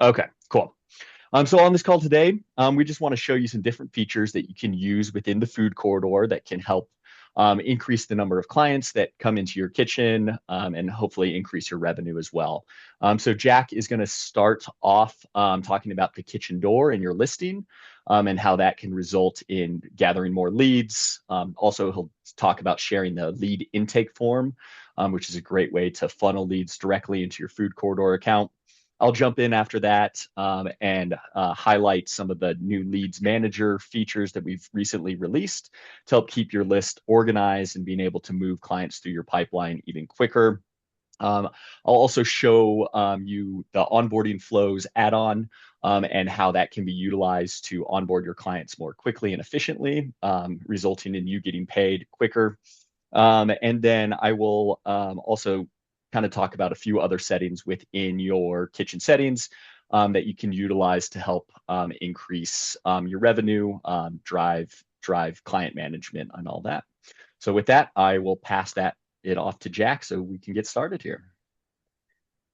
Okay, cool. So on this call today, we just want to show you some different features that you can use within the food corridor that can help increase the number of clients that come into your kitchen and hopefully increase your revenue as well. So Jack is going to start off talking about the kitchen door and your listing and how that can result in gathering more leads. Also, he'll talk about sharing the lead intake form, which is a great way to funnel leads directly into your food corridor account. I'll jump in after that and highlight some of the new leads manager features that we've recently released to help keep your list organized and being able to move clients through your pipeline even quicker. Um, I'll also show you the Onboarding Flows add-on and how that can be utilized to onboard your clients more quickly and efficiently, resulting in you getting paid quicker. And then I will also kind of talk about a few other settings within your kitchen settings that you can utilize to help increase your revenue, drive client management, and all that. So with that, I will pass it off to Jack so we can get started here.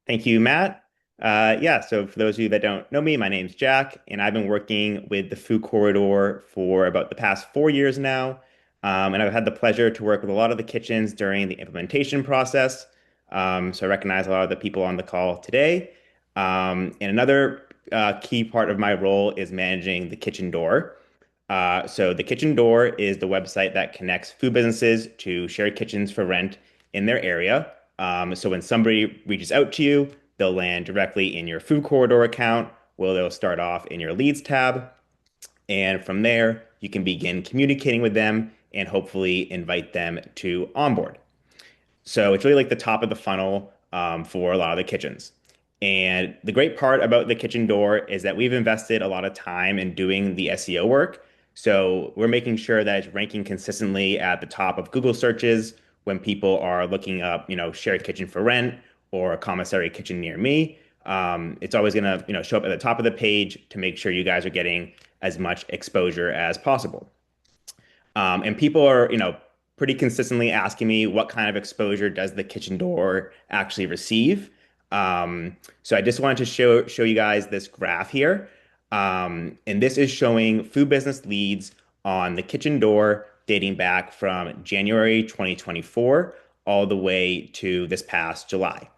Thank you, Matt. Yeah, so for those of you that don't know me, my name's Jack, and I've been working with the Food Corridor for about the past 4 years now. And I've had the pleasure to work with a lot of the kitchens during the implementation process. So I recognize a lot of the people on the call today. And another key part of my role is managing the kitchen door. So the kitchen door is the website that connects food businesses to shared kitchens for rent in their area. So when somebody reaches out to you, they'll land directly in your food corridor account, where they'll start off in your leads tab. And from there, you can begin communicating with them and hopefully invite them to onboard. So it's really like the top of the funnel for a lot of the kitchens. And the great part about the kitchen door is that we've invested a lot of time in doing the SEO work. So we're making sure that it's ranking consistently at the top of Google searches when people are looking up, shared kitchen for rent or a commissary kitchen near me. It's always going to, show up at the top of the page to make sure you guys are getting as much exposure as possible. And people are, pretty consistently asking me what kind of exposure does the kitchen door actually receive. So I just wanted to show you guys this graph here. And this is showing food business leads on the kitchen door dating back from January 2024 all the way to this past July.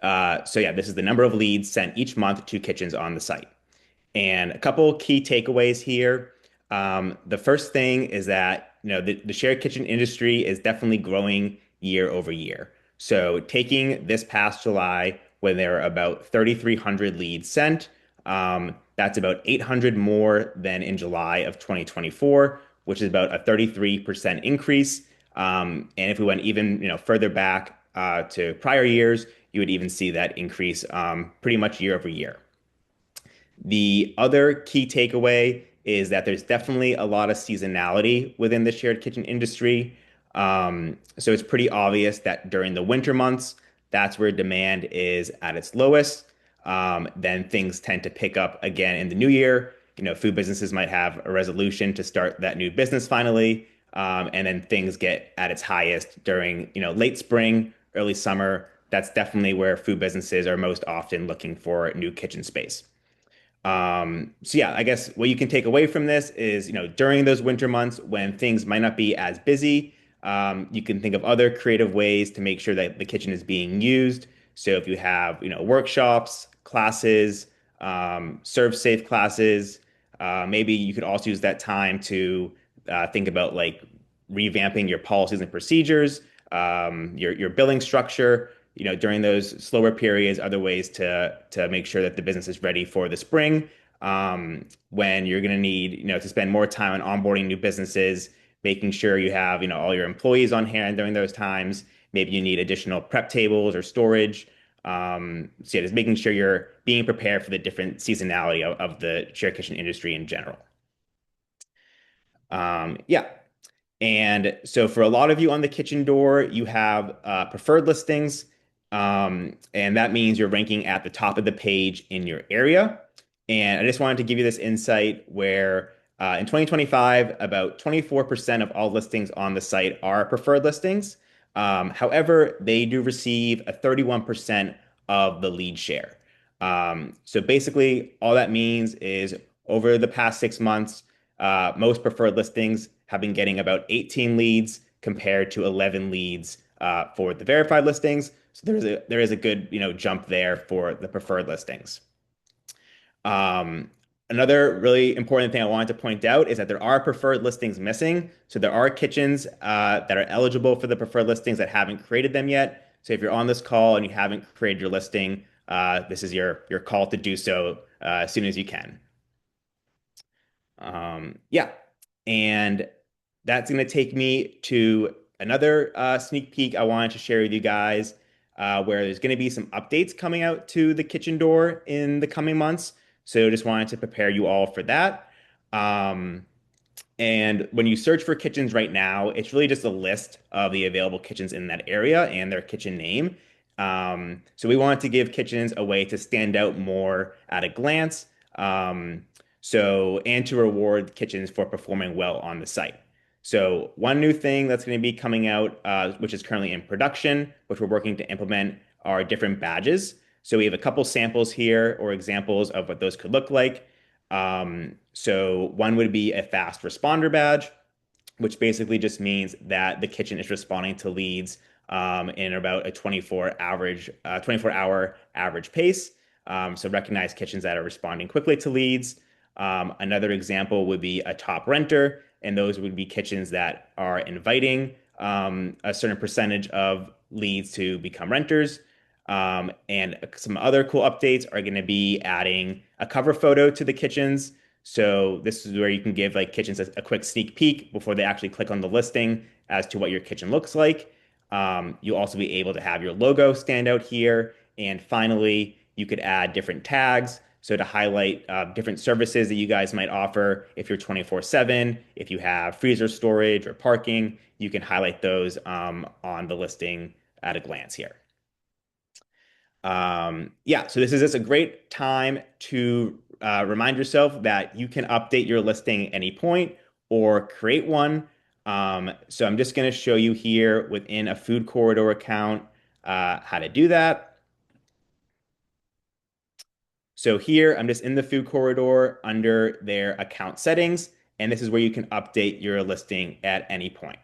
So yeah, this is the number of leads sent each month to kitchens on the site. And a couple key takeaways here. The first thing is that the shared kitchen industry is definitely growing year over year. So taking this past July, when there are about 3,300 leads sent, that's about 800 more than in July of 2024, which is about a 33% increase. And if we went even further back to prior years, you would even see that increase pretty much year over year. The other key takeaway is that there's definitely a lot of seasonality within the shared kitchen industry. So it's pretty obvious that during the winter months, that's where demand is at its lowest. Then things tend to pick up again in the new year. Food businesses might have a resolution to start that new business finally. And then things get at its highest during, late spring, early summer. That's definitely where food businesses are most often looking for new kitchen space. So yeah, I guess what you can take away from this is, during those winter months when things might not be as busy, you can think of other creative ways to make sure that the kitchen is being used. So if you have, workshops, classes, serve safe classes, maybe you could also use that time to think about like revamping your policies and procedures, your billing structure, during those slower periods, other ways to make sure that the business is ready for the spring, when you're going to need, to spend more time on onboarding new businesses, making sure you have, all your employees on hand during those times. Maybe you need additional prep tables or storage. So yeah, just making sure you're being prepared for the different seasonality of the shared kitchen industry in general. Yeah. And so for a lot of you on the kitchen door, you have preferred listings. And that means you're ranking at the top of the page in your area. And I just wanted to give you this insight where in 2025, about 24% of all listings on the site are preferred listings. However, they do receive a 31% of the lead share. So basically, all that means is over the past 6 months, most preferred listings have been getting about 18 leads compared to 11 leads for the verified listings. So there is a good jump there for the preferred listings. Um, Another really important thing I wanted to point out is that there are preferred listings missing. So there are kitchens that are eligible for the preferred listings that haven't created them yet. So if you're on this call and you haven't created your listing, this is your call to do so as soon as you can. Yeah, and that's going to take me to another sneak peek I wanted to share with you guys, where there's going to be some updates coming out to the kitchen door in the coming months. So just wanted to prepare you all for that. Um, and when you search for kitchens right now, it's really just a list of the available kitchens in that area and their kitchen name. So we wanted to give kitchens a way to stand out more at a glance. And to reward kitchens for performing well on the site. So one new thing that's going to be coming out, which is currently in production, which we're working to implement, are different badges. So we have a couple samples here or examples of what those could look like. So one would be a fast responder badge, which basically just means that the kitchen is responding to leads in about a 24-hour average pace. So recognize kitchens that are responding quickly to leads. Another example would be a top renter, and those would be kitchens that are inviting a certain percentage of leads to become renters. And some other cool updates are going to be adding a cover photo to the kitchens. So this is where you can give like kitchens a quick sneak peek before they actually click on the listing as to what your kitchen looks like. You'll also be able to have your logo stand out here. And finally, you could add different tags. So to highlight different services that you guys might offer if you're 24/7, if you have freezer storage or parking, you can highlight those on the listing at a glance here. Yeah, so this is just a great time to remind yourself that you can update your listing at any point or create one. So I'm just going to show you here within a food corridor account how to do that. So here I'm just in the food corridor under their account settings, and this is where you can update your listing at any point.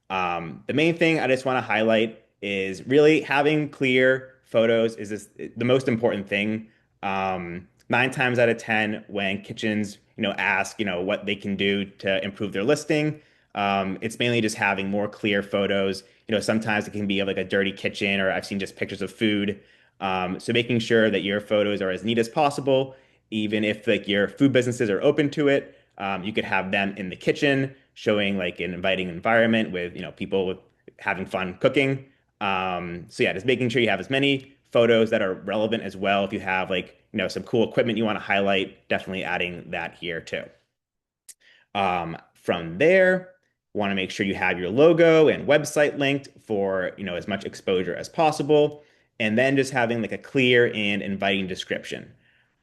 The main thing I just want to highlight is really having clear photos is the most important thing. 9 times out of 10, when kitchens, ask, what they can do to improve their listing, it's mainly just having more clear photos. Sometimes it can be of like a dirty kitchen, or I've seen just pictures of food. So making sure that your photos are as neat as possible, even if like your food businesses are open to it, you could have them in the kitchen showing like an inviting environment with people having fun cooking. So yeah, just making sure you have as many photos that are relevant as well. If you have like some cool equipment you want to highlight, definitely adding that here too. From there, want to make sure you have your logo and website linked for as much exposure as possible, and then just having like a clear and inviting description.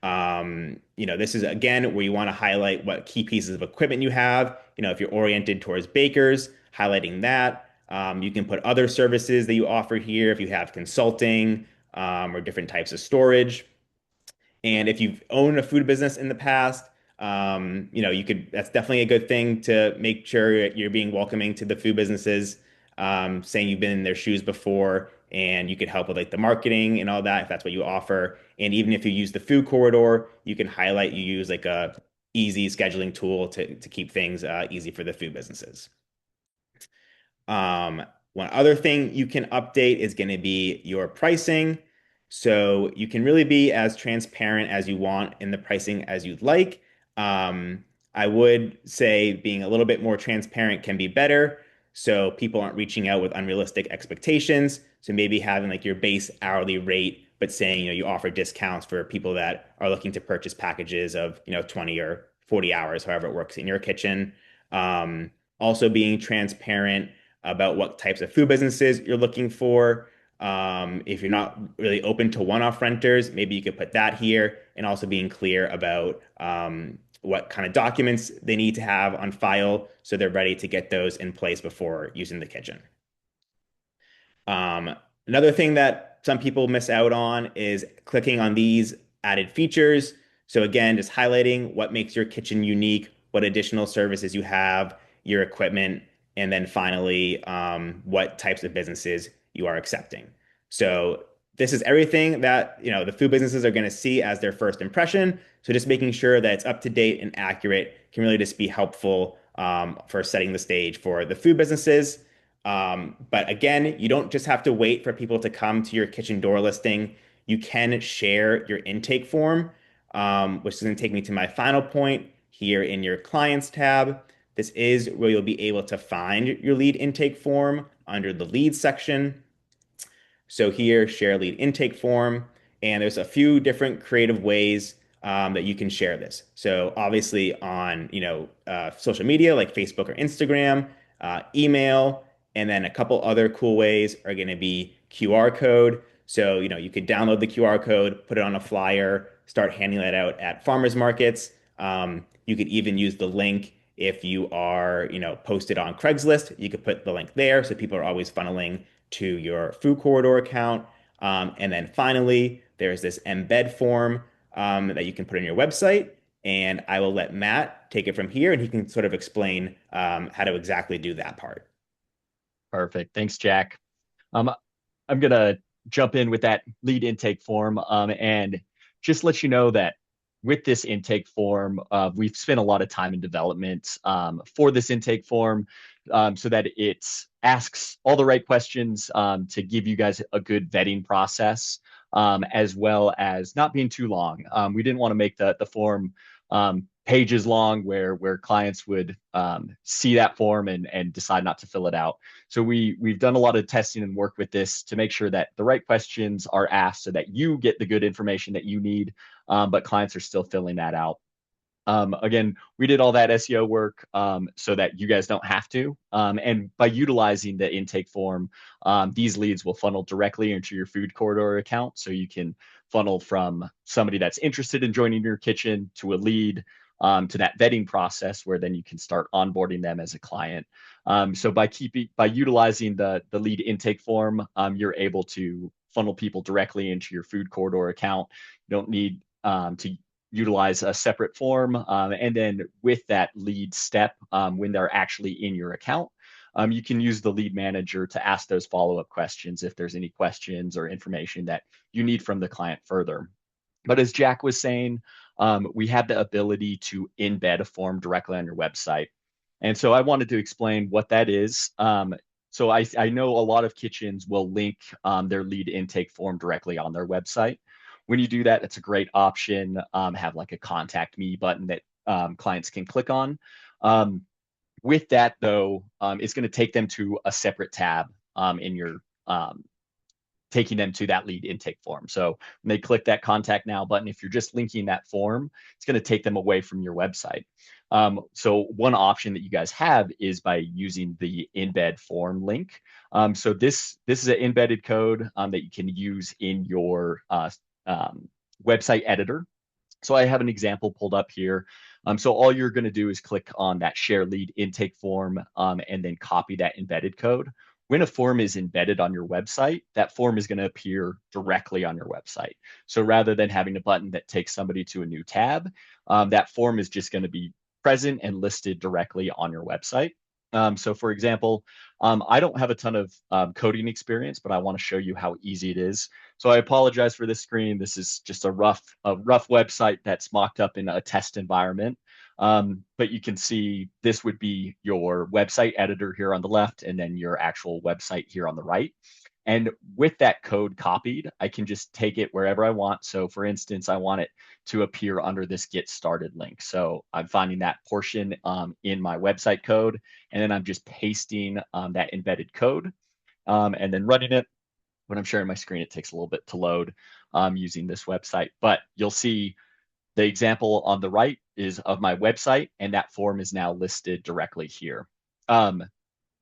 This is again where you want to highlight what key pieces of equipment you have. If you're oriented towards bakers, highlighting that. You can put other services that you offer here if you have consulting or different types of storage. And if you've owned a food business in the past, that's definitely a good thing to make sure you're being welcoming to the food businesses, saying you've been in their shoes before and you could help with like the marketing and all that if that's what you offer. And even if you use the food corridor, you can highlight you use like a easy scheduling tool to keep things easy for the food businesses. One other thing you can update is going to be your pricing. So you can really be as transparent as you want in the pricing as you'd like. I would say being a little bit more transparent can be better. So people aren't reaching out with unrealistic expectations. So maybe having like your base hourly rate, but saying, you offer discounts for people that are looking to purchase packages of, 20 or 40 hours, however it works in your kitchen. Also being transparent about what types of food businesses you're looking for. If you're not really open to one-off renters, maybe you could put that here, and also being clear about what kind of documents they need to have on file so they're ready to get those in place before using the kitchen. Another thing that some people miss out on is clicking on these added features. So again, just highlighting what makes your kitchen unique, what additional services you have, your equipment, and then finally, what types of businesses you are accepting. So this is everything that the food businesses are going to see as their first impression. So just making sure that it's up to date and accurate can really just be helpful for setting the stage for the food businesses. But again, you don't just have to wait for people to come to your kitchen door listing. You can share your intake form, which is going to take me to my final point here in your clients tab. This is where you'll be able to find your lead intake form under the leads section. So here, share lead intake form, and there's a few different creative ways that you can share this. So obviously on social media like Facebook or Instagram, email, and then a couple other cool ways are going to be QR code. So you could download the QR code, put it on a flyer, start handing that out at farmers markets. You could even use the link if you are posted on Craigslist. You could put the link there so people are always funneling to your food corridor account. And then finally, there's this embed form that you can put on your website. And I will let Matt take it from here and he can sort of explain how to exactly do that part. Perfect. Thanks, Jack. Um, I'm gonna jump in with that lead intake form, and just let you know that with this intake form, we've spent a lot of time in development for this intake form, so that it asks all the right questions to give you guys a good vetting process, as well as not being too long. We didn't want to make the form pages long where clients would see that form and decide not to fill it out. So we've done a lot of testing and work with this to make sure that the right questions are asked so that you get the good information that you need, but clients are still filling that out. Again, we did all that SEO work so that you guys don't have to. And by utilizing the intake form, these leads will funnel directly into your food corridor account. So you can funnel from somebody that's interested in joining your kitchen to a lead, to that vetting process where then you can start onboarding them as a client. So by utilizing the lead intake form, you're able to funnel people directly into your food corridor account. You don't need to utilize a separate form. And then with that lead step, when they're actually in your account, you can use the lead manager to ask those follow-up questions if there's any questions or information that you need from the client further. But as Jack was saying, we have the ability to embed a form directly on your website. And so I wanted to explain what that is. So I know a lot of kitchens will link their lead intake form directly on their website. When you do that, it's a great option. Have like a contact me button that clients can click on. Um, with that, though, it's going to take them to a separate tab in your taking them to that lead intake form. So when they click that contact now button, if you're just linking that form, it's going to take them away from your website. So one option that you guys have is by using the embed form link. So this is an embedded code that you can use in your website editor. So I have an example pulled up here. So all you're going to do is click on that share lead intake form and then copy that embedded code. When a form is embedded on your website, that form is going to appear directly on your website. So rather than having a button that takes somebody to a new tab, that form is just going to be present and listed directly on your website. So for example, I don't have a ton of coding experience, but I want to show you how easy it is. So I apologize for this screen. This is just a rough website that's mocked up in a test environment. But you can see this would be your website editor here on the left, and then your actual website here on the right. And with that code copied, I can just take it wherever I want. So for instance, I want it to appear under this get started link. So I'm finding that portion in my website code, and then I'm just pasting that embedded code and then running it. When I'm sharing my screen, it takes a little bit to load using this website, but you'll see the example on the right is of my website, and that form is now listed directly here.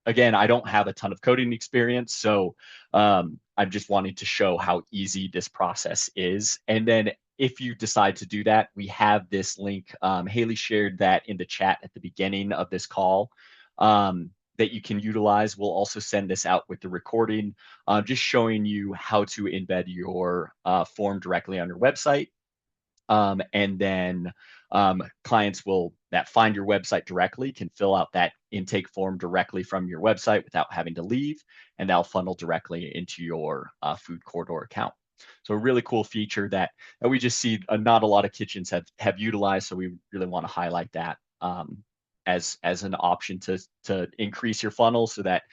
Again, I don't have a ton of coding experience, so I'm just wanting to show how easy this process is. And then if you decide to do that, we have this link. Haley shared that in the chat at the beginning of this call that you can utilize. We'll also send this out with the recording, just showing you how to embed your form directly on your website. And then clients will that find your website directly can fill out that intake form directly from your website without having to leave, and that'll funnel directly into your food corridor account. So a really cool feature that we just see not a lot of kitchens have utilized. So we really want to highlight that as an option to increase your funnel so that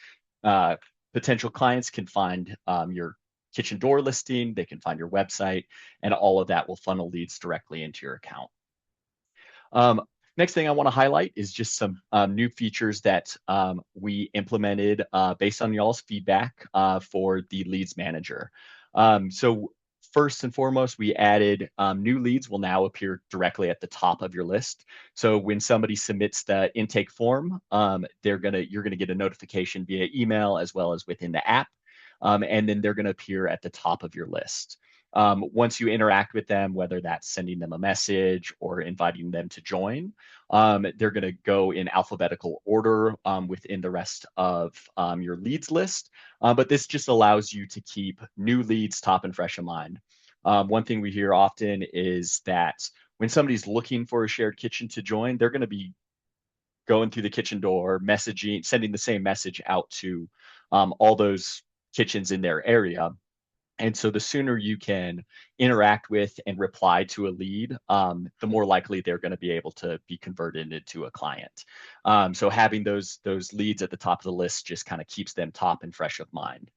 uh, potential clients can find your kitchen door listing, they can find your website, and all of that will funnel leads directly into your account. Um, Next thing I want to highlight is just some new features that we implemented based on y'all's feedback for the leads manager. So first and foremost, we added new leads will now appear directly at the top of your list. So when somebody submits the intake form, you're gonna get a notification via email as well as within the app, and then they're gonna appear at the top of your list. Once you interact with them, whether that's sending them a message or inviting them to join, they're going to go in alphabetical order within the rest of your leads list. But this just allows you to keep new leads top and fresh in mind. One thing we hear often is that when somebody's looking for a shared kitchen to join, they're going to be going through the kitchen door, messaging, sending the same message out to all those kitchens in their area. And so the sooner you can interact with and reply to a lead, the more likely they're going to be able to be converted into a client. So having those leads at the top of the list just kind of keeps them top and fresh of mind.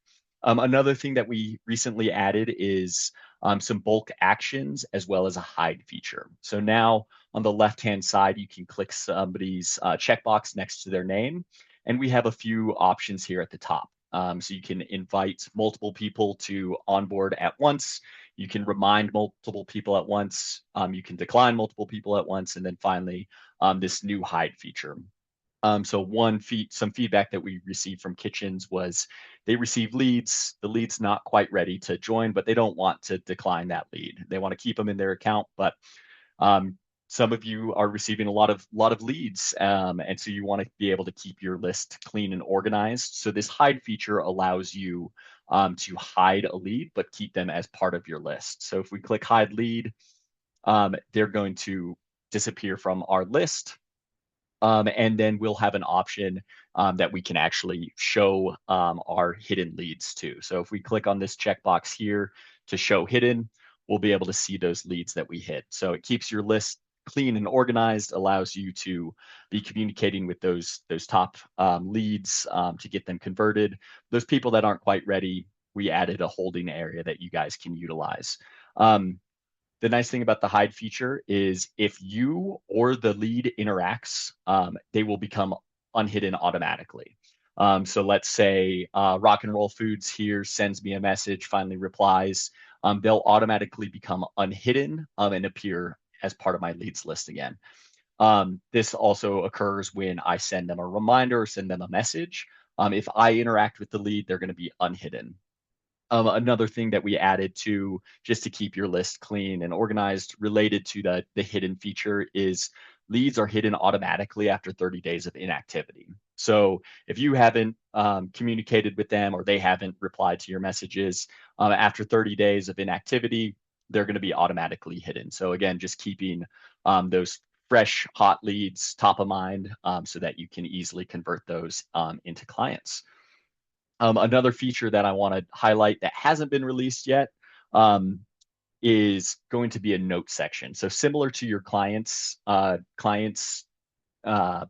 Another thing that we recently added is some bulk actions as well as a hide feature. So now on the left-hand side, you can click somebody's checkbox next to their name, and we have a few options here at the top. So you can invite multiple people to onboard at once. You can remind multiple people at once. You can decline multiple people at once. And then finally, this new hide feature. So some feedback that we received from kitchens was they receive leads, the lead's not quite ready to join, but they don't want to decline that lead. They want to keep them in their account, but um, some of you are receiving a lot of leads, and so you want to be able to keep your list clean and organized. So this hide feature allows you to hide a lead, but keep them as part of your list. So if we click hide lead, they're going to disappear from our list. And then we'll have an option that we can actually show our hidden leads to. So if we click on this checkbox here to show hidden, we'll be able to see those leads that we hit. So it keeps your list clean and organized, allows you to be communicating with those top leads to get them converted. Those people that aren't quite ready, we added a holding area that you guys can utilize. The nice thing about the hide feature is if you or the lead interacts, they will become unhidden automatically. So let's say Rock and Roll Foods here sends me a message, finally replies, they'll automatically become unhidden and appear as part of my leads list again. This also occurs when I send them a reminder or send them a message. If I interact with the lead, they're going to be unhidden. Another thing that we added to just to keep your list clean and organized related to the hidden feature is leads are hidden automatically after 30 days of inactivity. So if you haven't communicated with them or they haven't replied to your messages after 30 days of inactivity, they're going to be automatically hidden. So again, just keeping those fresh, hot leads top of mind so that you can easily convert those into clients. Another feature that I want to highlight that hasn't been released yet is going to be a note section. So similar to your client's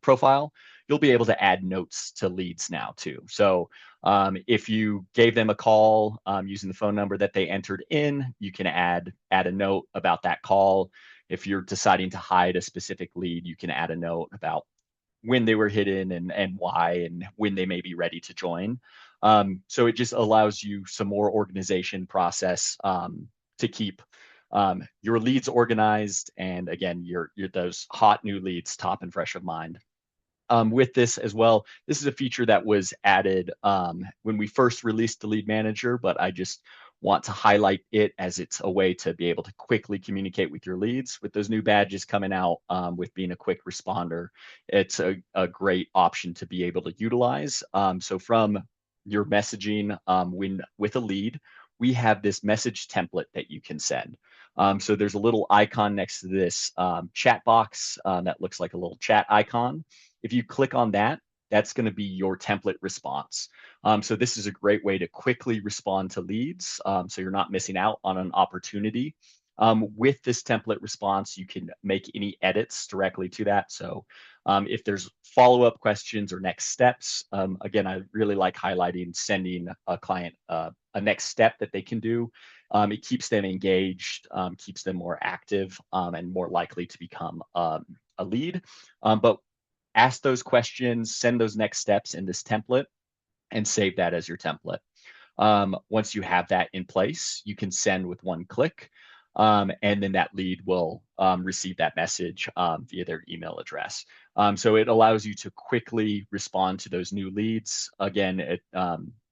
profile, you'll be able to add notes to leads now too. So if you gave them a call using the phone number that they entered in, you can add a note about that call. If you're deciding to hide a specific lead, you can add a note about when they were hidden and why and when they may be ready to join. So it just allows you some more organization process to keep your leads organized. And again, your those hot new leads top and fresh of mind. With this as well, this is a feature that was added when we first released the lead manager, but I just want to highlight it as it's a way to be able to quickly communicate with your leads. With those new badges coming out with being a quick responder, it's a great option to be able to utilize. So from your messaging with a lead, we have this message template that you can send. So there's a little icon next to this chat box that looks like a little chat icon. If you click on that, that's going to be your template response. So this is a great way to quickly respond to leads, so you're not missing out on an opportunity. With this template response, you can make any edits directly to that. So if there's follow-up questions or next steps, again, I really like highlighting sending a client a next step that they can do. It keeps them engaged, keeps them more active, and more likely to become a lead. But ask those questions, send those next steps in this template, and save that as your template. Once you have that in place, you can send with one click, and then that lead will receive that message via their email address. So it allows you to quickly respond to those new leads. Again,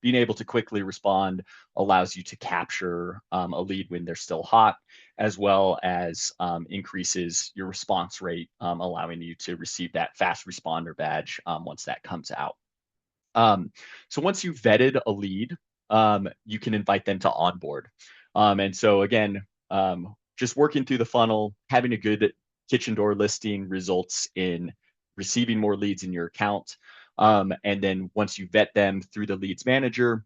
being able to quickly respond allows you to capture a lead when they're still hot, as well as increases your response rate, allowing you to receive that fast responder badge once that comes out. So once you've vetted a lead, you can invite them to onboard. And so again, just working through the funnel, having a good kitchen door listing results in receiving more leads in your account. And then once you vet them through the leads manager,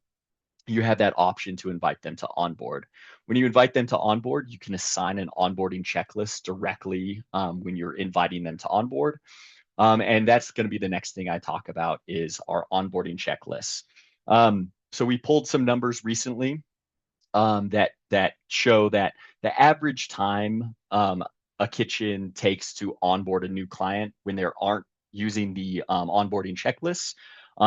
you have that option to invite them to onboard. When you invite them to onboard, you can assign an onboarding checklist directly when you're inviting them to onboard. And that's going to be the next thing I talk about is our onboarding checklists. So we pulled some numbers recently that show that the average time a kitchen takes to onboard a new client when they aren't using the onboarding checklists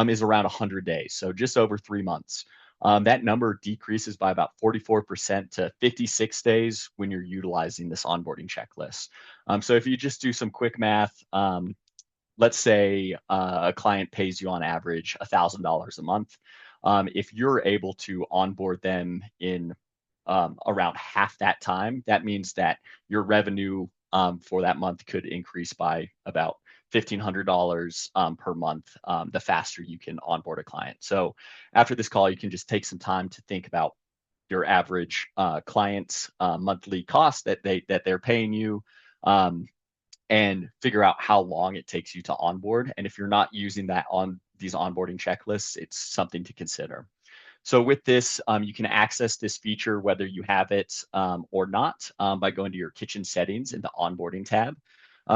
is around 100 days, so just over 3 months. That number decreases by about 44% to 56 days when you're utilizing this onboarding checklist. So if you just do some quick math, let's say a client pays you on average $1,000 a month. If you're able to onboard them in around half that time, that means that your revenue for that month could increase by about $1,500 per month the faster you can onboard a client. So after this call, you can just take some time to think about your average client's monthly cost that they're paying you, and figure out how long it takes you to onboard. And if you're not using that on these onboarding checklists, it's something to consider. So with this, you can access this feature whether you have it or not by going to your kitchen settings in the onboarding tab.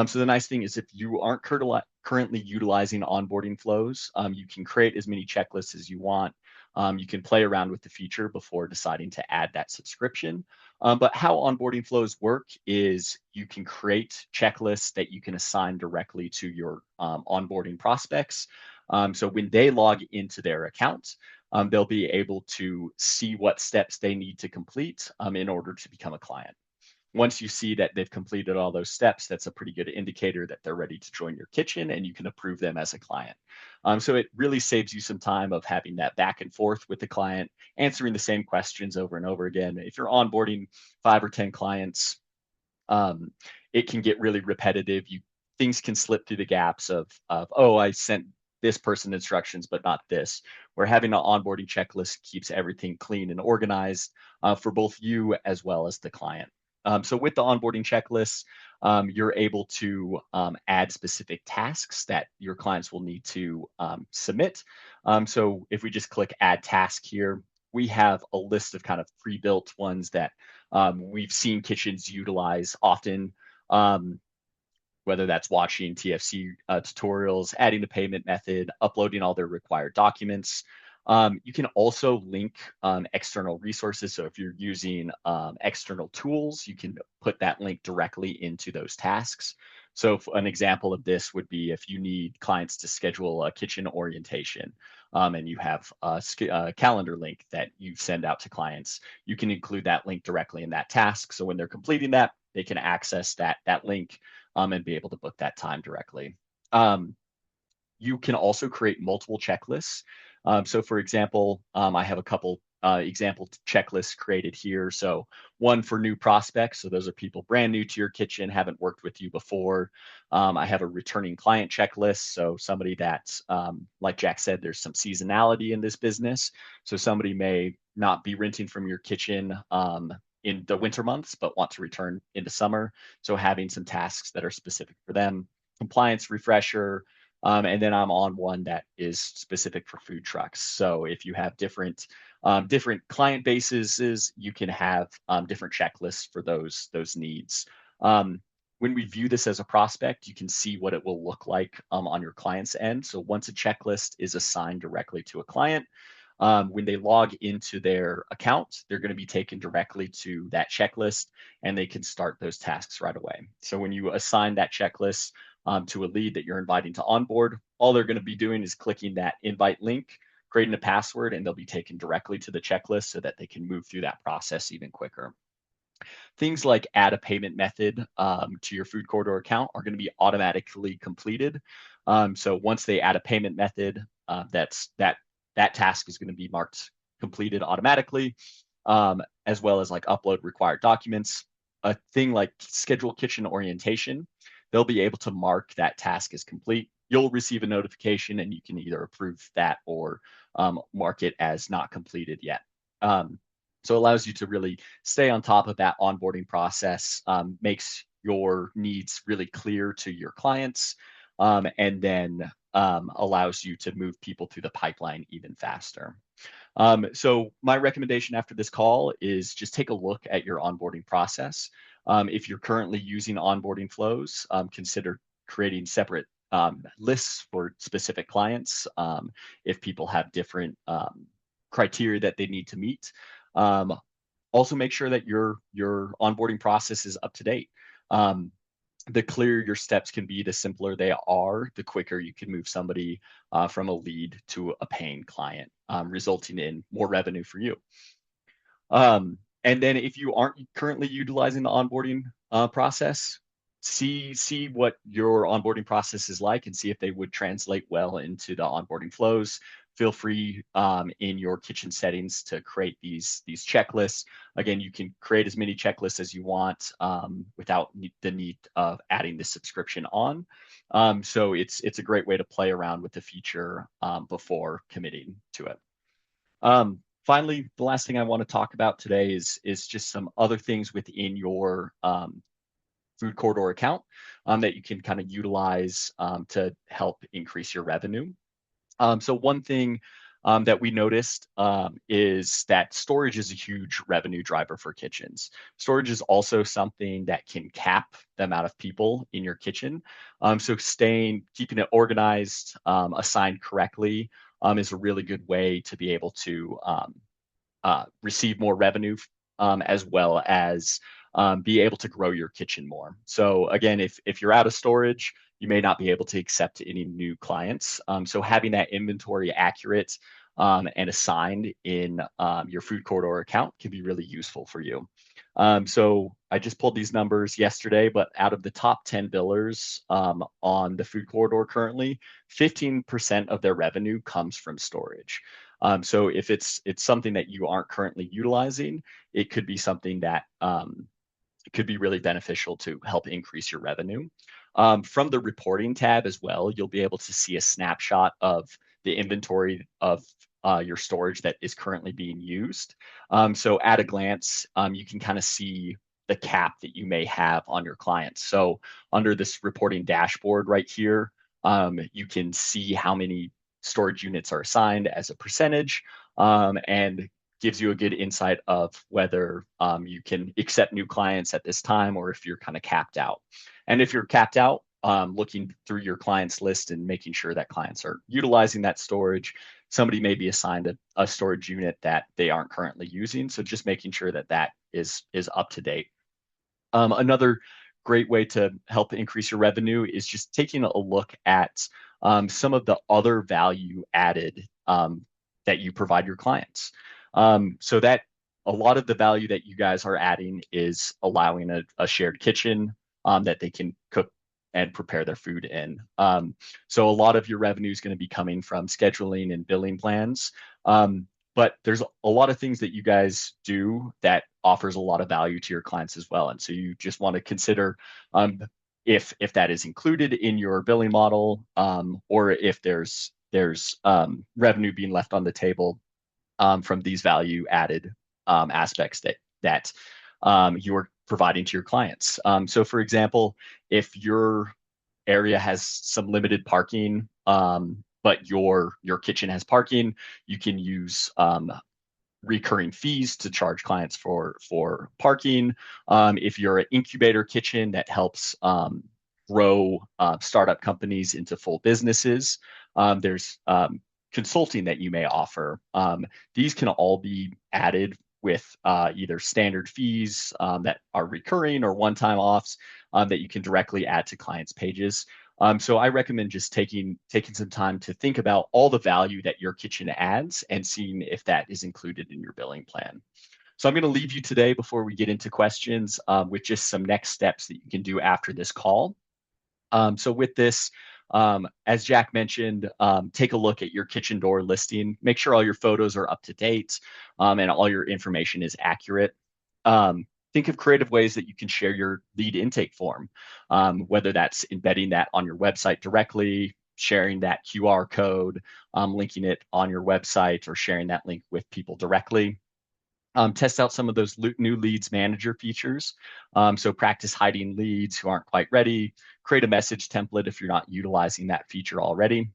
So the nice thing is if you aren't currently utilizing onboarding flows, you can create as many checklists as you want. You can play around with the feature before deciding to add that subscription. But how onboarding flows work is you can create checklists that you can assign directly to your onboarding prospects. So when they log into their account, they'll be able to see what steps they need to complete in order to become a client. Once you see that they've completed all those steps, that's a pretty good indicator that they're ready to join your kitchen and you can approve them as a client. So it really saves you some time of having that back and forth with the client, answering the same questions over and over again. If you're onboarding 5 or 10 clients, it can get really repetitive. Things can slip through the gaps of oh, I sent this person instructions, but not this. Where having an onboarding checklist keeps everything clean and organized for both you as well as the client. So with the onboarding checklists, you're able to add specific tasks that your clients will need to submit. So if we just click add task here, we have a list of kind of pre-built ones that we've seen kitchens utilize often, whether that's watching TFC tutorials, adding a payment method, uploading all their required documents. You can also link external resources. So if you're using external tools, you can put that link directly into those tasks. So an example of this would be if you need clients to schedule a kitchen orientation and you have a calendar link that you send out to clients, you can include that link directly in that task. So when they're completing that, they can access that link and be able to book that time directly. You can also create multiple checklists. So for example, I have a couple example checklists created here. So one for new prospects. So those are people brand new to your kitchen, haven't worked with you before. I have a returning client checklist. So somebody that's, like Jack said, there's some seasonality in this business. So somebody may not be renting from your kitchen in the winter months, but want to return into summer. So having some tasks that are specific for them, compliance refresher, and then I'm on one that is specific for food trucks. So if you have different client bases, you can have different checklists for those needs. When we view this as a prospect, you can see what it will look like on your client's end. So once a checklist is assigned directly to a client, when they log into their account, they're going to be taken directly to that checklist and they can start those tasks right away. So when you assign that checklist to a lead that you're inviting to onboard, all they're going to be doing is clicking that invite link, creating a password, and they'll be taken directly to the checklist so that they can move through that process even quicker. Things like add a payment method to your food corridor account are going to be automatically completed. So once they add a payment method, that task is going to be marked completed automatically, as well as like upload required documents. A thing like schedule kitchen orientation, they'll be able to mark that task as complete. You'll receive a notification and you can either approve that or mark it as not completed yet. So it allows you to really stay on top of that onboarding process, makes your needs really clear to your clients, and then allows you to move people through the pipeline even faster. So my recommendation after this call is just take a look at your onboarding process. If you're currently using onboarding flows, consider creating separate lists for specific clients if people have different criteria that they need to meet. Also make sure that your onboarding process is up to date. The clearer your steps can be, the simpler they are, the quicker you can move somebody from a lead to a paying client, resulting in more revenue for you. And then if you aren't currently utilizing the onboarding process, see what your onboarding process is like and see if they would translate well into the onboarding flows. Feel free in your kitchen settings to create these checklists. Again, you can create as many checklists as you want without the need of adding the subscription on. So it's a great way to play around with the feature before committing to it. Finally, the last thing I want to talk about today is just some other things within your food corridor account that you can kind of utilize to help increase your revenue. So one thing that we noticed is that storage is a huge revenue driver for kitchens. Storage is also something that can cap the amount of people in your kitchen. So keeping it organized, assigned correctly is a really good way to be able to receive more revenue as well as be able to grow your kitchen more. So again, if you're out of storage, you may not be able to accept any new clients. So having that inventory accurate and assigned in your food corridor account can be really useful for you. So I just pulled these numbers yesterday, but out of the top 10 billers on the food corridor currently, 15% of their revenue comes from storage. So if it's something that you aren't currently utilizing, it could be something that could be really beneficial to help increase your revenue. From the reporting tab as well, you'll be able to see a snapshot of the inventory of your storage that is currently being used. So at a glance, you can kind of see the cap that you may have on your clients. So under this reporting dashboard right here, you can see how many storage units are assigned as a percentage and gives you a good insight of whether you can accept new clients at this time or if you're kind of capped out. And if you're capped out, looking through your clients list and making sure that clients are utilizing that storage. Somebody may be assigned a storage unit that they aren't currently using. So just making sure that that is up to date. Another great way to help increase your revenue is just taking a look at some of the other value added that you provide your clients. So that a lot of the value that you guys are adding is allowing a shared kitchen that they can cook and prepare their food in. So a lot of your revenue is going to be coming from scheduling and billing plans. But there's a lot of things that you guys do that offers a lot of value to your clients as well. And so you just want to consider if that is included in your billing model or if there's revenue being left on the table from these value added aspects that you're providing to your clients. So, for example, if your area has some limited parking, but your kitchen has parking, you can use recurring fees to charge clients for parking. If you're an incubator kitchen that helps grow startup companies into full businesses, there's consulting that you may offer. These can all be added with either standard fees that are recurring or one-time offs that you can directly add to clients' pages. So I recommend just taking some time to think about all the value that your kitchen adds and seeing if that is included in your billing plan. So I'm going to leave you today before we get into questions with just some next steps that you can do after this call. So with this, as Jack mentioned, take a look at your kitchen door listing. Make sure all your photos are up to date and all your information is accurate. Think of creative ways that you can share your lead intake form, whether that's embedding that on your website directly, sharing that QR code, linking it on your website, or sharing that link with people directly. Test out some of those new leads manager features. So practice hiding leads who aren't quite ready. Create a message template if you're not utilizing that feature already.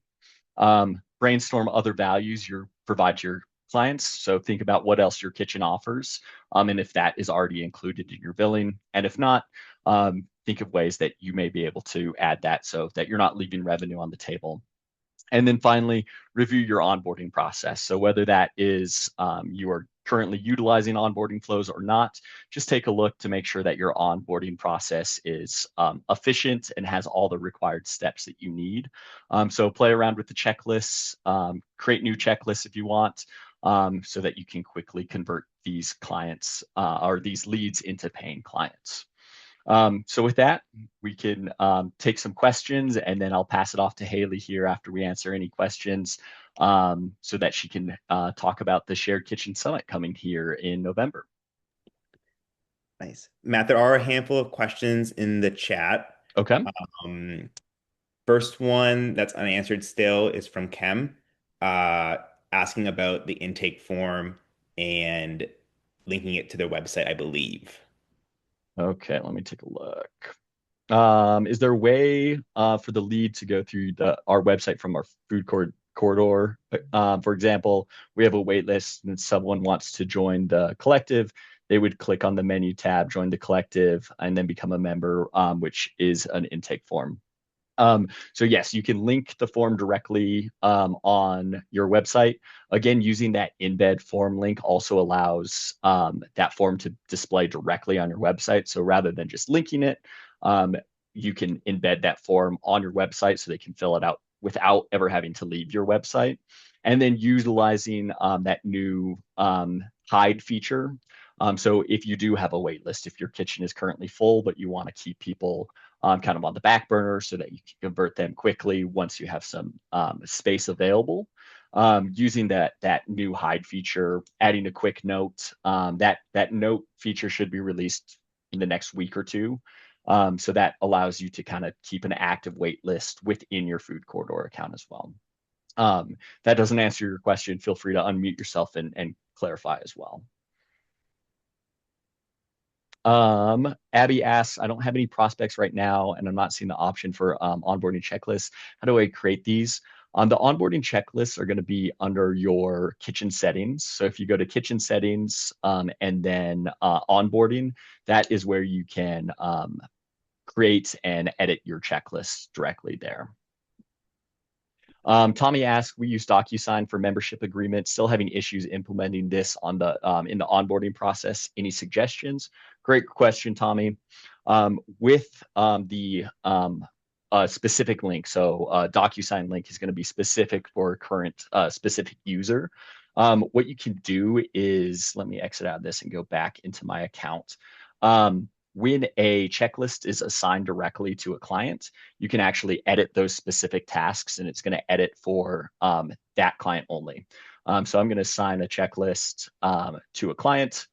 Brainstorm other values you provide to your clients. So think about what else your kitchen offers, and if that is already included in your billing. And if not, think of ways that you may be able to add that so that you're not leaving revenue on the table. And then finally, review your onboarding process. So whether that is you are currently utilizing onboarding flows or not, just take a look to make sure that your onboarding process is efficient and has all the required steps that you need. So play around with the checklists, create new checklists if you want, so that you can quickly convert these clients or these leads into paying clients. So with that, we can take some questions, and then I'll pass it off to Haley here after we answer any questions, so that she can talk about the Shared Kitchen Summit coming here in November. Nice. Matt, there are a handful of questions in the chat. Okay. Um, First one that's unanswered still is from Kem, uh, asking about the intake form and linking it to their website, I believe. Okay, let me take a look. Is there a way for the lead to go through our website from our food court corridor? For example, we have a wait list and someone wants to join the collective. They would click on the menu tab, join the collective, and then become a member, which is an intake form. So yes, you can link the form directly on your website. Again, using that embed form link also allows that form to display directly on your website. So rather than just linking it, you can embed that form on your website so they can fill it out without ever having to leave your website. And then utilizing that new hide feature. So if you do have a wait list, if your kitchen is currently full, but you want to keep people kind of on the back burner so that you can convert them quickly once you have some space available. Using that new hide feature, adding a quick note. That note feature should be released in the next week or two. So that allows you to kind of keep an active wait list within your food corridor account as well. That doesn't answer your question. Feel free to unmute yourself and clarify as well. Abby asks, I don't have any prospects right now, and I'm not seeing the option for onboarding checklists. How do I create these? The onboarding checklists are going to be under your kitchen settings. So if you go to kitchen settings and then onboarding, that is where you can create and edit your checklists directly there. Tommy asks, we use DocuSign for membership agreements, still having issues implementing this on the in the onboarding process. Any suggestions? Great question, Tommy. With the specific link, so DocuSign link is going to be specific for a current specific user. What you can do is, let me exit out of this and go back into my account. When a checklist is assigned directly to a client, you can actually edit those specific tasks, and it's going to edit for that client only. So I'm going to assign a checklist to a client.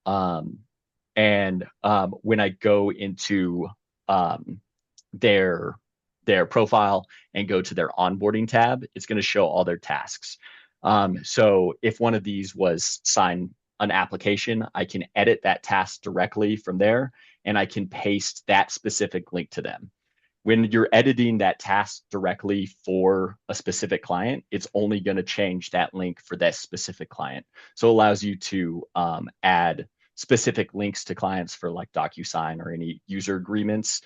And when I go into their profile and go to their onboarding tab, it's going to show all their tasks. So if one of these was signed an application, I can edit that task directly from there, and I can paste that specific link to them. When you're editing that task directly for a specific client, it's only going to change that link for that specific client. So it allows you to add specific links to clients for like DocuSign or any user agreements.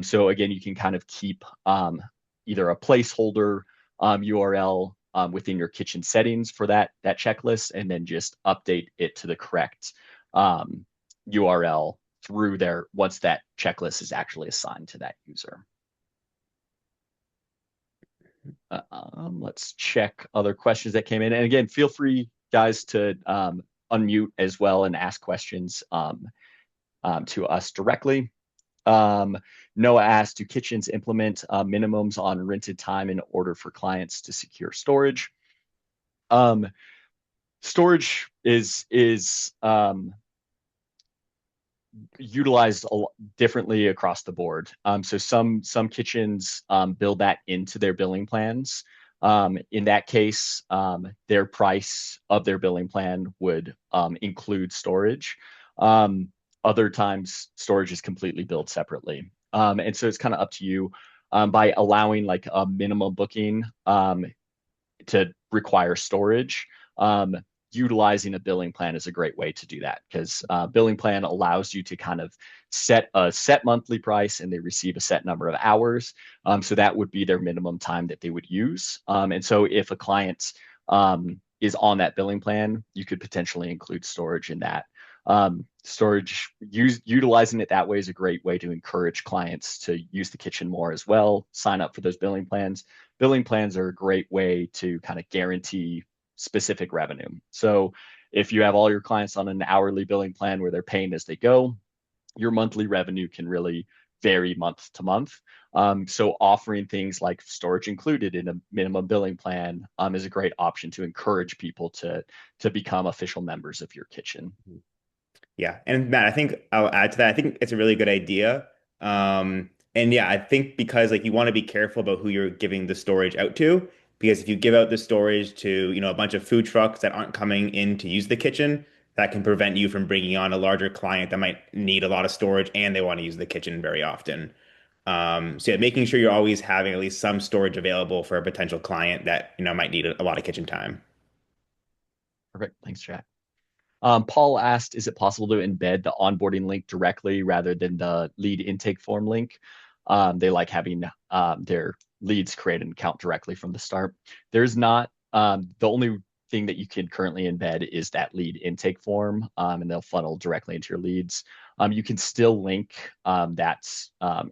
So again, you can kind of keep either a placeholder URL within your kitchen settings for that checklist, and then just update it to the correct URL through there once that checklist is actually assigned to that user. Let's check other questions that came in. And again, feel free, guys, to unmute as well and ask questions to us directly. Noah asked, do kitchens implement minimums on rented time in order for clients to secure storage? Storage is utilized differently across the board. So some kitchens build that into their billing plans. In that case, their price of their billing plan would include storage. Other times, storage is completely billed separately. And so it's kind of up to you by allowing like a minimum booking to require storage. Utilizing a billing plan is a great way to do that, because billing plan allows you to kind of set a set monthly price and they receive a set number of hours. So that would be their minimum time that they would use. And so if a client is on that billing plan, you could potentially include storage in that. Utilizing it that way is a great way to encourage clients to use the kitchen more as well, sign up for those billing plans. Billing plans are a great way to kind of guarantee specific revenue. So if you have all your clients on an hourly billing plan where they're paying as they go, your monthly revenue can really vary month to month. So offering things like storage included in a minimum billing plan is a great option to encourage people to become official members of your kitchen. Yeah. And Matt, I think I'll add to that. I think it's a really good idea. And yeah, I think because like you want to be careful about who you're giving the storage out to, because if you give out the storage to, a bunch of food trucks that aren't coming in to use the kitchen, that can prevent you from bringing on a larger client that might need a lot of storage and they want to use the kitchen very often. So yeah, making sure you're always having at least some storage available for a potential client that, might need a lot of kitchen time. Perfect. Thanks, Jack. Paul asked, is it possible to embed the onboarding link directly rather than the lead intake form link? They like having their leads create an account directly from the start. There's not, the only thing that you can currently embed is that lead intake form, and they'll funnel directly into your leads. You can still link that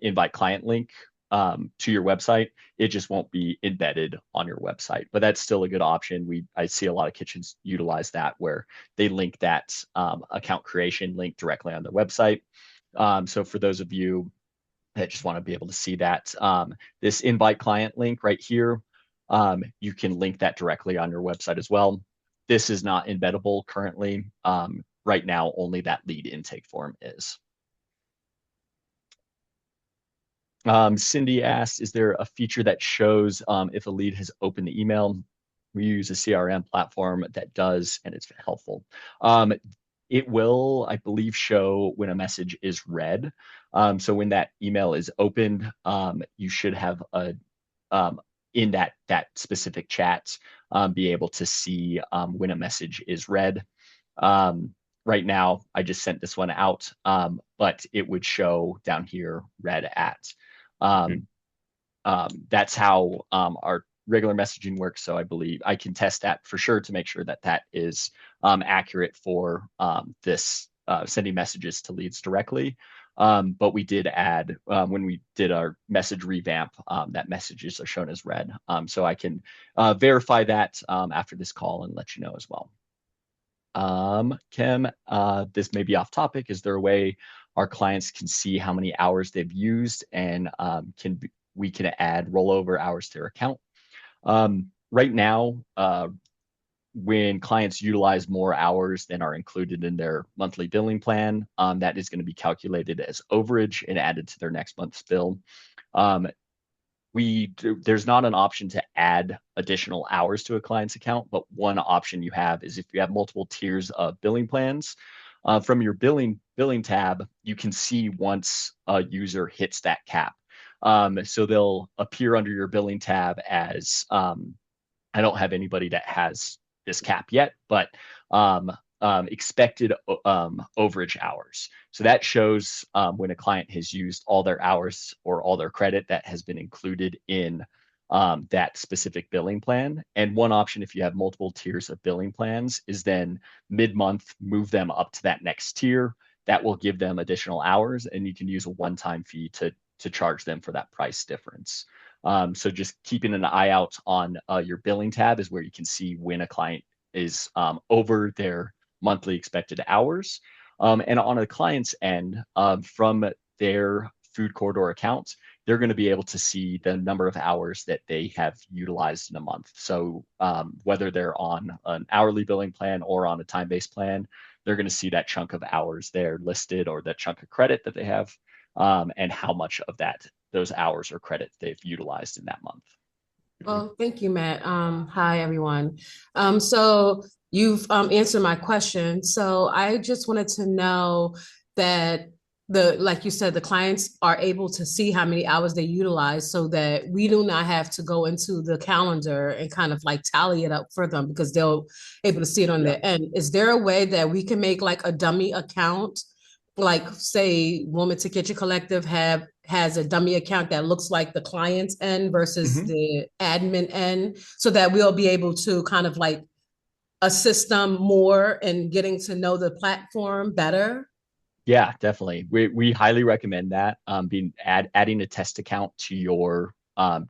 invite client link to your website. It just won't be embedded on your website, but that's still a good option. I see a lot of kitchens utilize that where they link that account creation link directly on their website. So for those of you that just want to be able to see that, this invite client link right here, you can link that directly on your website as well. This is not embeddable currently. Right now, only that lead intake form is. Cindy asked, is there a feature that shows if a lead has opened the email? We use a CRM platform that does, and it's helpful. It will, I believe, show when a message is read. So when that email is opened, you should have in that specific chat be able to see when a message is read. Right now, I just sent this one out, but it would show down here read at. That's how our regular messaging works. So I believe I can test that for sure to make sure that that is accurate for this sending messages to leads directly. But we did add, when we did our message revamp, that messages are shown as read. So I can verify that after this call and let you know as well. Kim, this may be off topic. Is there a way our clients can see how many hours they've used and we can add rollover hours to their account? Right now, when clients utilize more hours than are included in their monthly billing plan, that is going to be calculated as overage and added to their next month's bill. there's not an option to add additional hours to a client's account, but one option you have is if you have multiple tiers of billing plans, from your billing tab, you can see once a user hits that cap. So they'll appear under your billing tab as I don't have anybody that has this cap yet, but um, expected overage hours. So that shows when a client has used all their hours or all their credit that has been included in that specific billing plan. And one option, if you have multiple tiers of billing plans, is then mid-month move them up to that next tier. That will give them additional hours, and you can use a one-time fee to charge them for that price difference. So just keeping an eye out on your billing tab is where you can see when a client is over their monthly expected hours. And on a client's end, from their food corridor account, they're going to be able to see the number of hours that they have utilized in a month. So whether they're on an hourly billing plan or on a time-based plan, they're going to see that chunk of hours there listed or that chunk of credit that they have, and how much of those hours or credit they've utilized in that month. Well, thank you, Matt. Hi, everyone. So you've answered my question. So I just wanted to know that like you said, the clients are able to see how many hours they utilize so that we do not have to go into the calendar and kind of like tally it up for them because they'll able to see it on Yeah. their end. Is there a way that we can make like a dummy account? Like say Woman to Kitchen Collective has a dummy account that looks like the client's end versus Mhm. the admin end so that we'll be able to kind of like assist them more in getting to know the platform better. Yeah, definitely. We highly recommend that. Adding a test account to your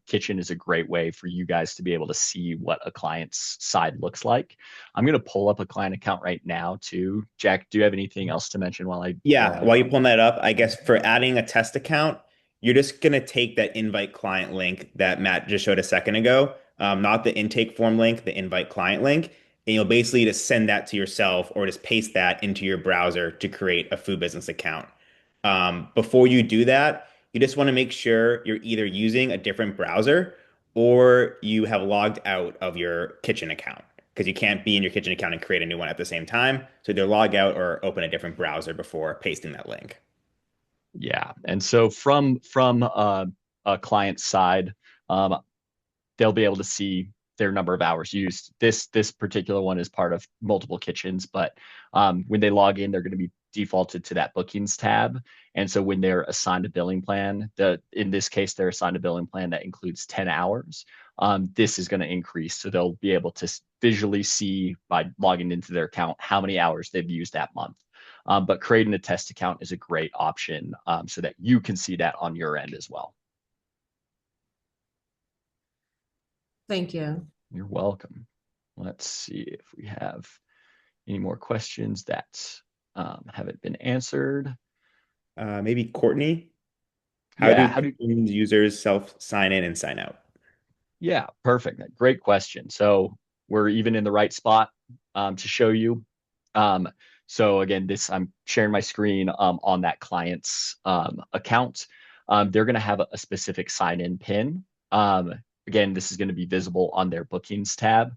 kitchen is a great way for you guys to be able to see what a client's side looks like. I'm going to pull up a client account right now too. Jack, do you have anything else to mention while Yeah, I while you're pulling that up, I guess for adding a test account, you're just going to take that invite client link that Matt just showed a second ago, not the intake form link, the invite client link, and you'll basically just send that to yourself or just paste that into your browser to create a food business account. Before you do that, you just want to make sure you're either using a different browser or you have logged out of your kitchen account because you can't be in your kitchen account and create a new one at the same time. So either log out or open a different browser before pasting that link. Yeah, and so from a client side, um, they'll be able to see their number of hours used. This particular one is part of multiple kitchens, but when they log in, they're going to be defaulted to that bookings tab. And so when they're assigned a billing plan, in this case, they're assigned a billing plan that includes 10 hours. This is going to increase. So they'll be able to visually see by logging into their account how many hours they've used that month. But creating a test account is a great option so that you can see that on your end as well. Thank you. You're welcome. Let's see if we have any more questions that haven't been answered. Maybe Courtney, how Yeah, do how do kitchens users self sign in and sign out? Yeah, perfect. Great question. So we're even in the right spot to show you. Um, so again, I'm sharing my screen on that client's account. They're going to have a specific sign-in pin. Again, this is going to be visible on their bookings tab.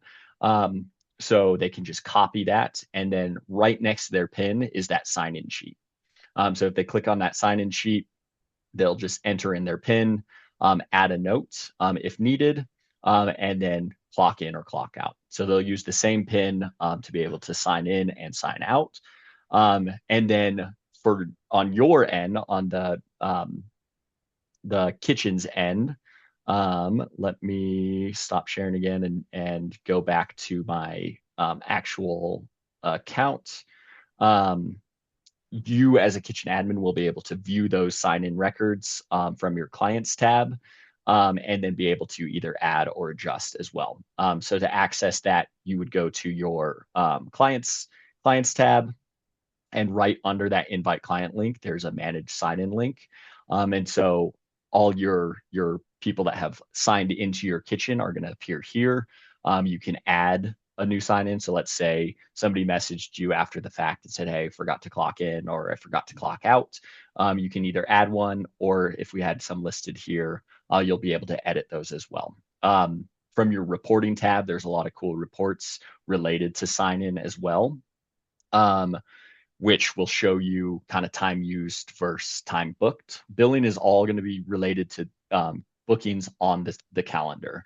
So they can just copy that. And then right next to their pin is that sign-in sheet. So if they click on that sign-in sheet, they'll just enter in their PIN, add a note if needed, and then clock in or clock out. So they'll use the same PIN to be able to sign in and sign out. And then on your end, on the kitchen's end, let me stop sharing again and go back to my actual account. You as a kitchen admin will be able to view those sign-in records from your clients tab, and then be able to either add or adjust as well. So to access that, you would go to your clients tab, and right under that invite client link, there's a manage sign-in link. And so all your people that have signed into your kitchen are going to appear here. You can add a new sign in. So let's say somebody messaged you after the fact and said, hey, I forgot to clock in or I forgot to clock out. You can either add one, or if we had some listed here, you'll be able to edit those as well. From your reporting tab, there's a lot of cool reports related to sign in as well. Which will show you kind of time used versus time booked. Billing is all going to be related to bookings on the calendar.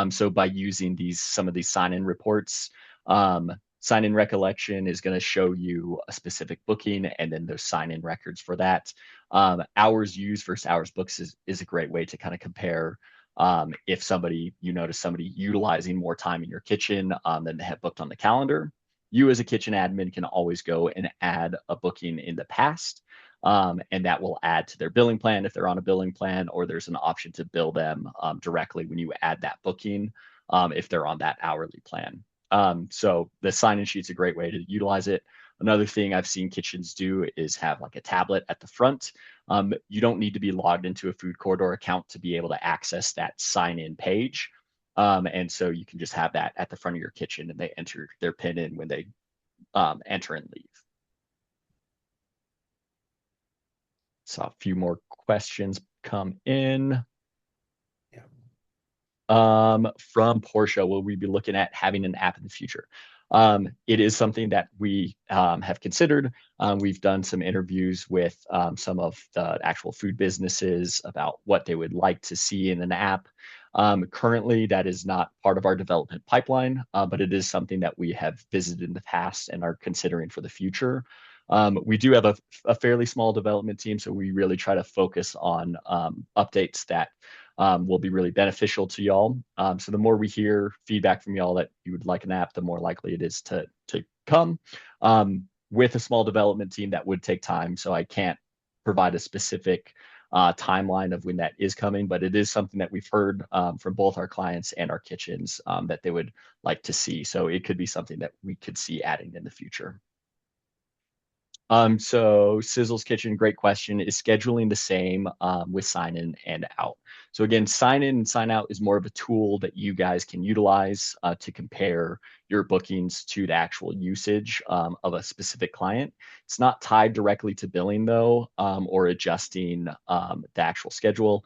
So by using some of these sign-in reports, sign-in recollection is going to show you a specific booking and then those sign-in records for that. Hours used versus hours booked is a great way to kind of compare if you notice somebody utilizing more time in your kitchen than they have booked on the calendar. You as a kitchen admin can always go and add a booking in the past, and that will add to their billing plan if they're on a billing plan, or there's an option to bill them directly when you add that booking if they're on that hourly plan. So the sign-in sheet's a great way to utilize it. Another thing I've seen kitchens do is have like a tablet at the front. You don't need to be logged into a food corridor account to be able to access that sign-in page. And so you can just have that at the front of your kitchen and they enter their PIN in when they enter and leave. Saw a few more questions come in. From Portia, will we be looking at having an app in the future? It is something that we have considered. We've done some interviews with some of the actual food businesses about what they would like to see in an app. Currently, that is not part of our development pipeline, but it is something that we have visited in the past and are considering for the future. We do have a fairly small development team, so we really try to focus on updates that will be really beneficial to y'all. So the more we hear feedback from y'all that you would like an app, the more likely it is to come. With a small development team, that would take time, so I can't provide a specific timeline of when that is coming, but it is something that we've heard from both our clients and our kitchens that they would like to see. So it could be something that we could see adding in the future. So Sizzle's Kitchen, great question. Is scheduling the same with sign in and out? So again, sign in and sign out is more of a tool that you guys can utilize to compare your bookings to the actual usage of a specific client. It's not tied directly to billing though, or adjusting the actual schedule.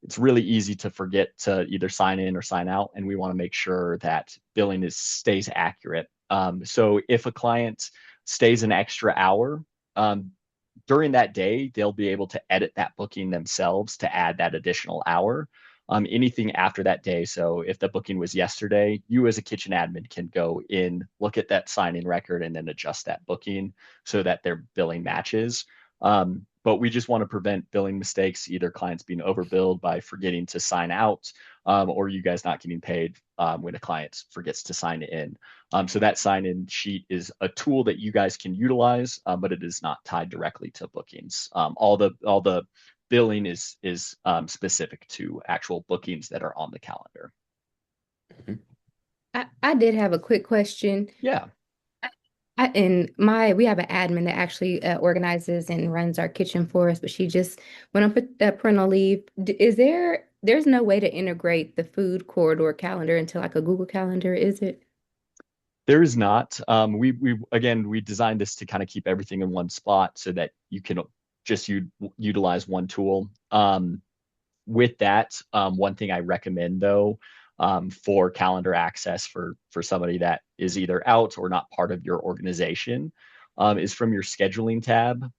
It's really easy to forget to either sign in or sign out, and we want to make sure that billing stays accurate. So if a client stays an extra hour during that day, they'll be able to edit that booking themselves to add that additional hour. Anything after that day, so if the booking was yesterday, you as a kitchen admin can go in, look at that sign-in record, and then adjust that booking so that their billing matches. But we just want to prevent billing mistakes, either clients being overbilled by forgetting to sign out, or you guys not getting paid when a client forgets to sign in. So that sign-in sheet is a tool that you guys can utilize, but it is not tied directly to bookings. All the billing is specific to actual bookings that are on the calendar. I did have a quick question. Yeah. We have an admin that actually organizes and runs our kitchen for us, but she just went on parental leave. There's no way to integrate the food corridor calendar into like a Google Calendar, is it? There is not. We designed this to kind of keep everything in one spot so that you can just utilize one tool. With that, one thing I recommend though, for calendar access for somebody that is either out or not part of your organization, is from your scheduling tab.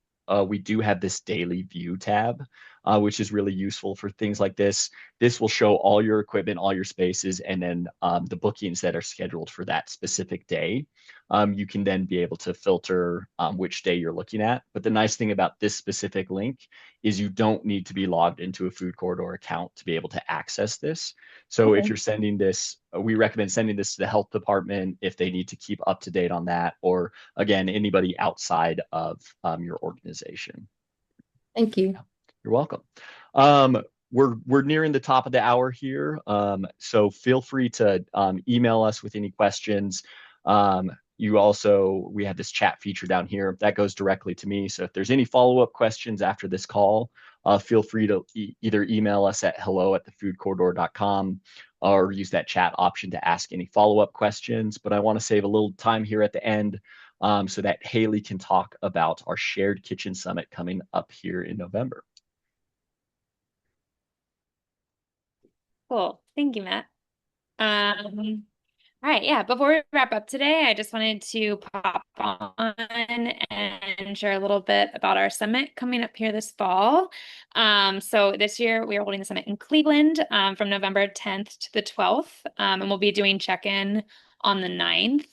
We do have this daily view tab, which is really useful for things like this. This will show all your equipment, all your spaces, and then the bookings that are scheduled for that specific day. You can then be able to filter which day you're looking at. But the nice thing about this specific link is you don't need to be logged into a food corridor account to be able to access this. So if you're sending this, we recommend sending this to the health department if they need to keep up to date on that, or again, anybody outside of your organization. Thank you. You're welcome. We're nearing the top of the hour here, so feel free to email us with any questions. We have this chat feature down here that goes directly to me. So if there's any follow-up questions after this call, feel free to either email us at hello@thefoodcorridor.com, or use that chat option to ask any follow-up questions. But I want to save a little time here at the end so that Haley can talk about our Shared Kitchen Summit coming up here in November. Cool. Thank you, Matt. All right, yeah, before we wrap up today, I just wanted to pop on and share a little bit about our summit coming up here this fall. So this year we are holding the summit in Cleveland from November 10th to the 12th, and we'll be doing check-in on the 9th.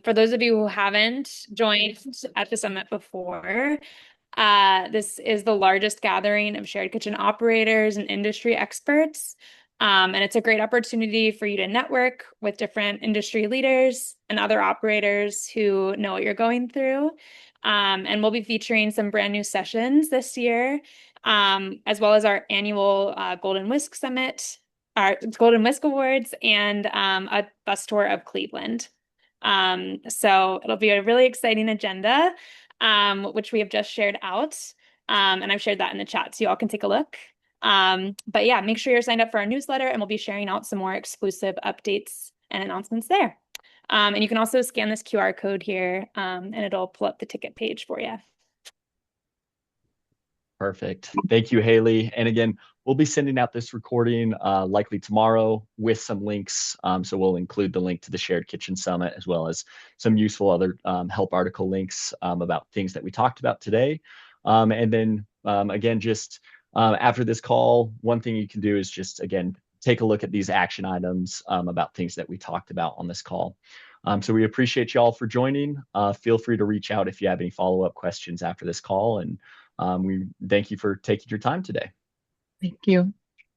For those of you who haven't joined at the summit before, this is the largest gathering of shared kitchen operators and industry experts. And it's a great opportunity for you to network with different industry leaders and other operators who know what you're going through. And we'll be featuring some brand new sessions this year, as well as our annual Golden Whisk Summit, our Golden Whisk Awards, and a bus tour of Cleveland. So it'll be a really exciting agenda, which we have just shared out. And I've shared that in the chat, so you all can take a look. But yeah, make sure you're signed up for our newsletter, and we'll be sharing out some more exclusive updates and announcements there. And you can also scan this QR code here, and it'll pull up the ticket page for you. Perfect. Thank you, Haley. And again, we'll be sending out this recording likely tomorrow with some links. So we'll include the link to the Shared Kitchen Summit, as well as some useful other help article links about things that we talked about today. And then again, just after this call, one thing you can do is just, again, take a look at these action items about things that we talked about on this call. So we appreciate you all for joining. Feel free to reach out if you have any follow-up questions after this call. And we thank you for taking your time today. Thank you.